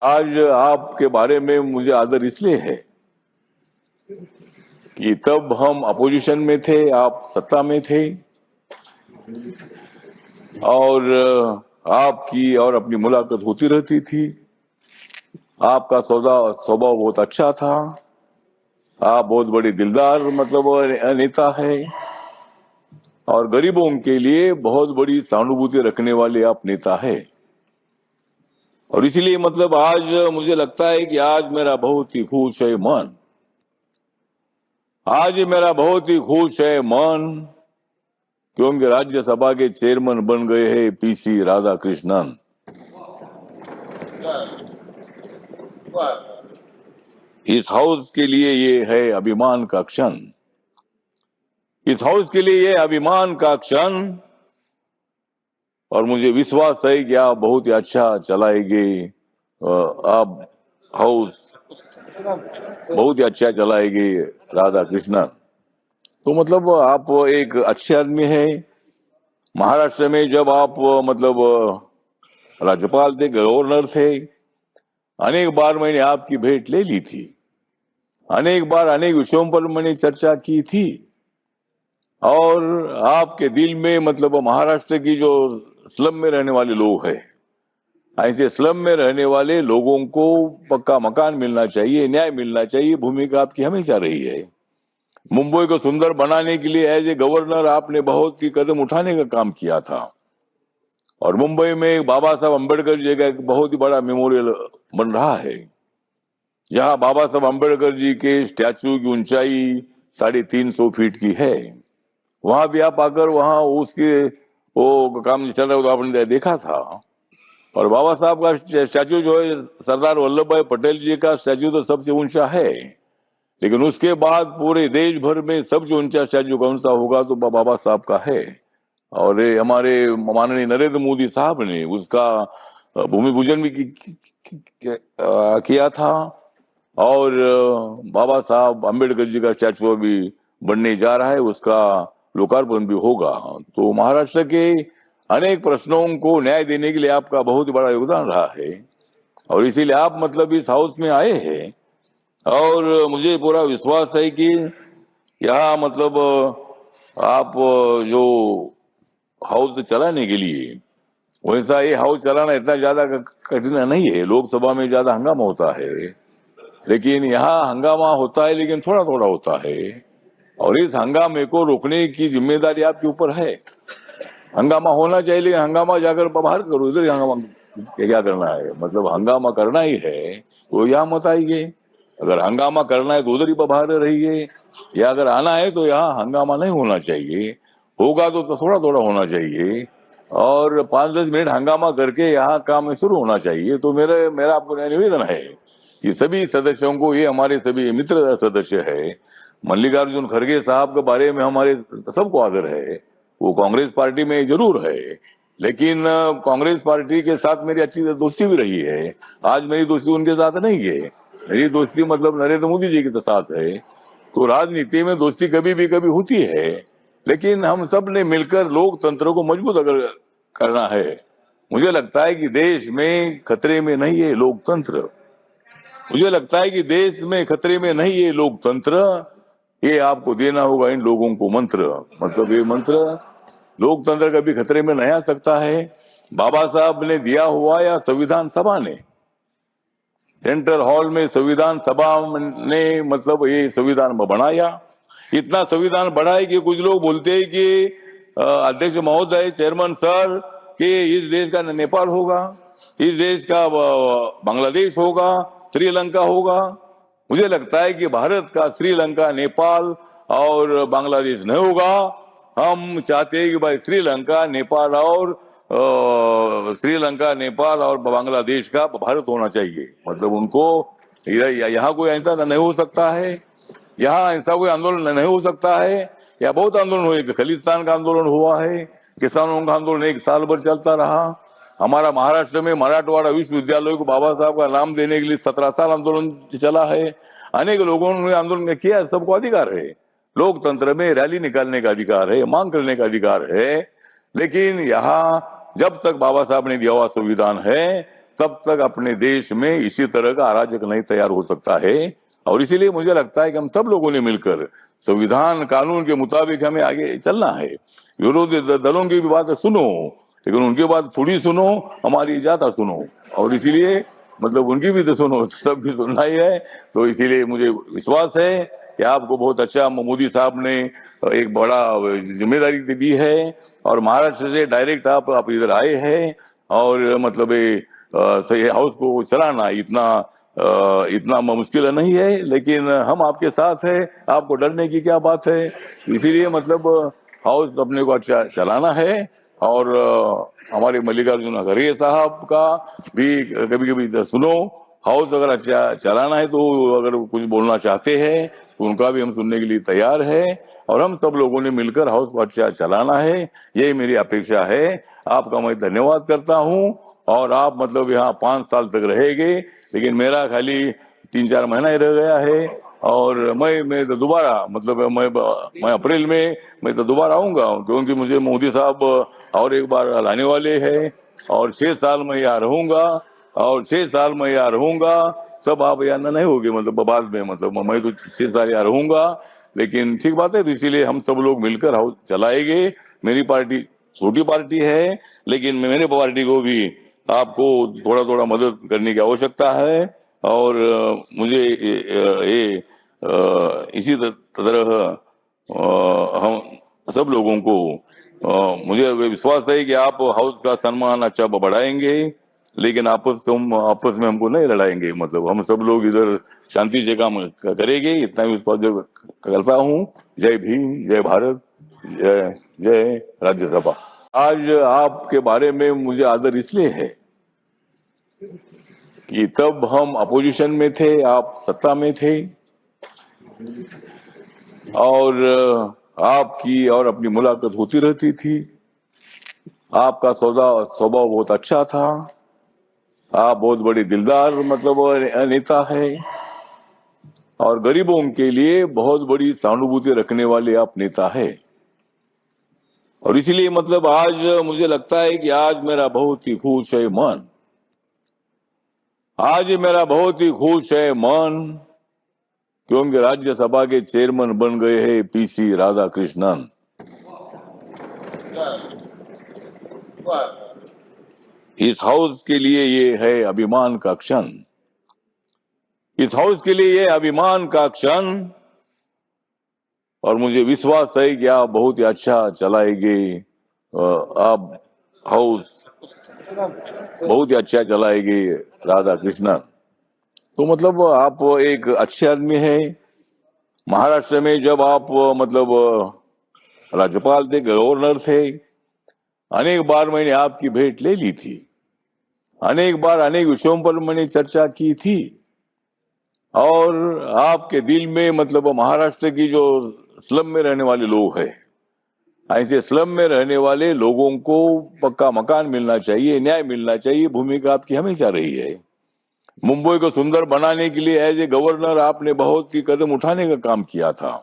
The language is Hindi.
आज आपके बारे में मुझे आदर इसलिए है कि तब हम अपोजिशन में थे, आप सत्ता में थे, और आपकी और अपनी मुलाकात होती रहती थी। आपका स्वभाव बहुत अच्छा था। आप बहुत बड़े दिलदार नेता है, और गरीबों के लिए बहुत बड़ी सहानुभूति रखने वाले आप नेता है। और इसीलिए आज मुझे लगता है कि आज मेरा बहुत ही खुश है मन। आज मेरा बहुत ही खुश है मन, क्योंकि राज्यसभा के चेयरमैन बन गए हैं पीसी राधाकृष्णन। इस हाउस के लिए ये है अभिमान का क्षण। इस हाउस के लिए ये अभिमान का क्षण, और मुझे विश्वास है कि आप बहुत ही अच्छा चलाएंगे। आप हाउस बहुत ही अच्छा चलाएंगे राधा कृष्णन। तो आप एक अच्छे आदमी है। महाराष्ट्र में जब आप राज्यपाल थे, गवर्नर थे, अनेक बार मैंने आपकी भेंट ले ली थी। अनेक बार अनेक विषयों पर मैंने चर्चा की थी। और आपके दिल में महाराष्ट्र की जो स्लम में रहने वाले लोग हैं, ऐसे स्लम में रहने वाले लोगों को पक्का मकान मिलना चाहिए, न्याय मिलना चाहिए, भूमिका आपकी हमेशा रही है। मुंबई को सुंदर बनाने के लिए एज ए गवर्नर आपने बहुत ही कदम उठाने का काम किया था। और मुंबई में बाबा साहब अम्बेडकर जी का एक बहुत ही बड़ा मेमोरियल बन रहा है, जहां बाबा साहब अम्बेडकर जी के स्टैचू की ऊंचाई 350 फीट की है। वहां भी आप आकर वहां उसके वो काम चल रहा हो तो आपने देखा था। और बाबा साहब का स्टैचू जो है, सरदार वल्लभ भाई पटेल जी का स्टैचू तो सबसे ऊंचा है, लेकिन उसके बाद पूरे देश भर में सबसे ऊंचा स्टैचू कौन सा होगा तो बाबा साहब का है। और ये हमारे माननीय नरेंद्र मोदी साहब ने उसका भूमि पूजन भी किया था। और बाबा साहब अम्बेडकर जी का स्टैचू अभी बनने जा रहा है, उसका लोकार्पण भी होगा। तो महाराष्ट्र के अनेक प्रश्नों को न्याय देने के लिए आपका बहुत बड़ा योगदान रहा है, और इसीलिए आप इस हाउस में आए हैं। और मुझे पूरा विश्वास है कि यहाँ आप जो हाउस चलाने के लिए, वैसा ये हाउस चलाना इतना ज्यादा कठिन नहीं है। लोकसभा में ज्यादा हंगामा होता है, लेकिन यहाँ हंगामा होता है लेकिन थोड़ा थोड़ा होता है। और इस हंगामे को रोकने की जिम्मेदारी आपके ऊपर है। हंगामा होना चाहिए, लेकिन हंगामा जाकर बाहर करो, इधर हंगामा क्या करना है? हंगामा करना ही है तो यहाँ मत आइए। अगर हंगामा करना है तो उधर ही बाहर रहिए, या अगर आना है तो यहाँ हंगामा नहीं होना चाहिए। होगा तो थोड़ा थोड़ा होना चाहिए, और 5-10 मिनट हंगामा करके यहाँ काम शुरू होना चाहिए। तो मेरा आपको निवेदन है कि सभी सदस्यों को, ये हमारे सभी मित्र सदस्य है, मल्लिकार्जुन खड़गे साहब के बारे में हमारे सबको आदर है। वो कांग्रेस पार्टी में जरूर है, लेकिन कांग्रेस पार्टी के साथ मेरी अच्छी दोस्ती भी रही है। आज मेरी दोस्ती उनके साथ नहीं है, मेरी दोस्ती नरेंद्र मोदी जी के साथ है। तो राजनीति में दोस्ती कभी होती है, लेकिन हम सब ने मिलकर लोकतंत्र को मजबूत अगर करना है। मुझे लगता है कि देश में खतरे में नहीं है लोकतंत्र। मुझे लगता है कि देश में खतरे में नहीं है लोकतंत्र। ये आपको देना होगा इन लोगों को मंत्र। ये मंत्र, लोकतंत्र कभी खतरे में नहीं आ सकता है। बाबा साहब ने दिया हुआ, या संविधान सभा ने, सेंट्रल हॉल में संविधान सभा ने ये संविधान बनाया। इतना संविधान बढ़ा है कि कुछ लोग बोलते हैं कि अध्यक्ष महोदय, चेयरमैन सर, कि इस देश का नेपाल होगा, इस देश का बांग्लादेश होगा, श्रीलंका होगा। मुझे लगता है कि भारत का श्रीलंका, नेपाल और बांग्लादेश नहीं होगा। हम चाहते हैं कि भाई श्रीलंका, नेपाल और बांग्लादेश का भारत होना चाहिए। उनको यहाँ कोई ऐसा नहीं हो सकता है, यहाँ ऐसा कोई आंदोलन नहीं हो सकता है। या बहुत आंदोलन हुए, खलिस्तान का आंदोलन हुआ है, किसानों का आंदोलन 1 साल भर चलता रहा। हमारा महाराष्ट्र में मराठवाड़ा विश्वविद्यालय को बाबा साहब का नाम देने के लिए 17 साल आंदोलन चला है। अनेक लोगों ने आंदोलन किया, सबको अधिकार है। लोकतंत्र में रैली निकालने का अधिकार है, मांग करने का अधिकार है। लेकिन यहाँ जब तक बाबा साहब ने दिया हुआ संविधान है, तब तक अपने देश में इसी तरह का अराजक नहीं तैयार हो सकता है। और इसीलिए मुझे लगता है कि हम सब लोगों ने मिलकर संविधान कानून के मुताबिक हमें आगे चलना है। विरोधी दलों की भी बात सुनो, लेकिन उनकी बात थोड़ी सुनो, हमारी ज्यादा सुनो। और इसीलिए मतलब उनकी भी तो सुनो, सब भी सुनना ही है। तो इसीलिए मुझे विश्वास है कि आपको बहुत अच्छा मोदी साहब ने एक बड़ा जिम्मेदारी दी है, और महाराष्ट्र से डायरेक्ट आप इधर आए हैं। और मतलब सही हाउस को चलाना इतना मुश्किल नहीं है, लेकिन हम आपके साथ हैं, आपको डरने की क्या बात है। इसीलिए मतलब हाउस अपने को अच्छा चलाना है। और हमारे मल्लिकार्जुन खड़गे साहब का भी कभी कभी सुनो, हाउस अगर अच्छा चलाना है तो अगर कुछ बोलना चाहते हैं तो उनका भी हम सुनने के लिए तैयार है। और हम सब लोगों ने मिलकर हाउस को अच्छा चलाना है, यही मेरी अपेक्षा है। आपका मैं धन्यवाद करता हूँ। और आप मतलब यहाँ 5 साल तक रहेंगे, लेकिन मेरा खाली 3-4 महीना ही रह गया है। और मैं तो दोबारा मतलब मैं अप्रैल में मैं तो दोबारा आऊंगा, क्योंकि मुझे मोदी साहब और एक बार लाने वाले हैं। और 6 साल मैं यहाँ रहूंगा, और 6 साल मैं यहाँ रहूंगा। सब आप यहाँ नहीं होगे मतलब बाद में, मतलब मैं तो 6 साल यहाँ रहूंगा। लेकिन ठीक बात है, तो इसीलिए हम सब लोग मिलकर हाउस चलाएंगे। मेरी पार्टी छोटी पार्टी है, लेकिन मेरे पार्टी को भी आपको थोड़ा थोड़ा मदद करने की आवश्यकता है। और मुझे इसी तरह हम सब लोगों को मुझे विश्वास है कि आप हाउस का सम्मान अच्छा बढ़ाएंगे, लेकिन आपस में हमको नहीं लड़ाएंगे। मतलब हम सब लोग इधर शांति से काम करेंगे, इतना विश्वास करता हूँ। जय भीम, जय भारत, जय जय राज्यसभा। आज आपके बारे में मुझे आदर इसलिए है कि तब हम अपोजिशन में थे, आप सत्ता में थे। और आपकी और अपनी मुलाकात होती रहती थी। आपका स्वभाव बहुत अच्छा था। आप बहुत बड़े दिलदार मतलब नेता है, और गरीबों के लिए बहुत बड़ी सहानुभूति रखने वाले आप नेता है। और इसीलिए मतलब आज मुझे लगता है कि आज मेरा बहुत ही खुश है मन। आज मेरा बहुत ही खुश है मन, क्योंकि राज्यसभा के चेयरमैन बन गए हैं पीसी राधाकृष्णन। इस हाउस के लिए ये है अभिमान का क्षण। इस हाउस के लिए ये अभिमान का क्षण। और मुझे विश्वास है कि आप बहुत ही अच्छा चलाएंगे। आप हाउस बहुत ही अच्छा चलाएंगे राधा कृष्णन। तो मतलब आप एक अच्छे आदमी है। महाराष्ट्र में जब आप मतलब राज्यपाल थे, गवर्नर थे, अनेक बार मैंने आपकी भेंट ले ली थी। अनेक बार अनेक विषयों पर मैंने चर्चा की थी। और आपके दिल में मतलब महाराष्ट्र की जो स्लम में रहने वाले लोग हैं, ऐसे स्लम में रहने वाले लोगों को पक्का मकान मिलना चाहिए, न्याय मिलना चाहिए, भूमिका आपकी हमेशा रही है। मुंबई को सुंदर बनाने के लिए एज ए गवर्नर आपने बहुत ही कदम उठाने का काम किया था।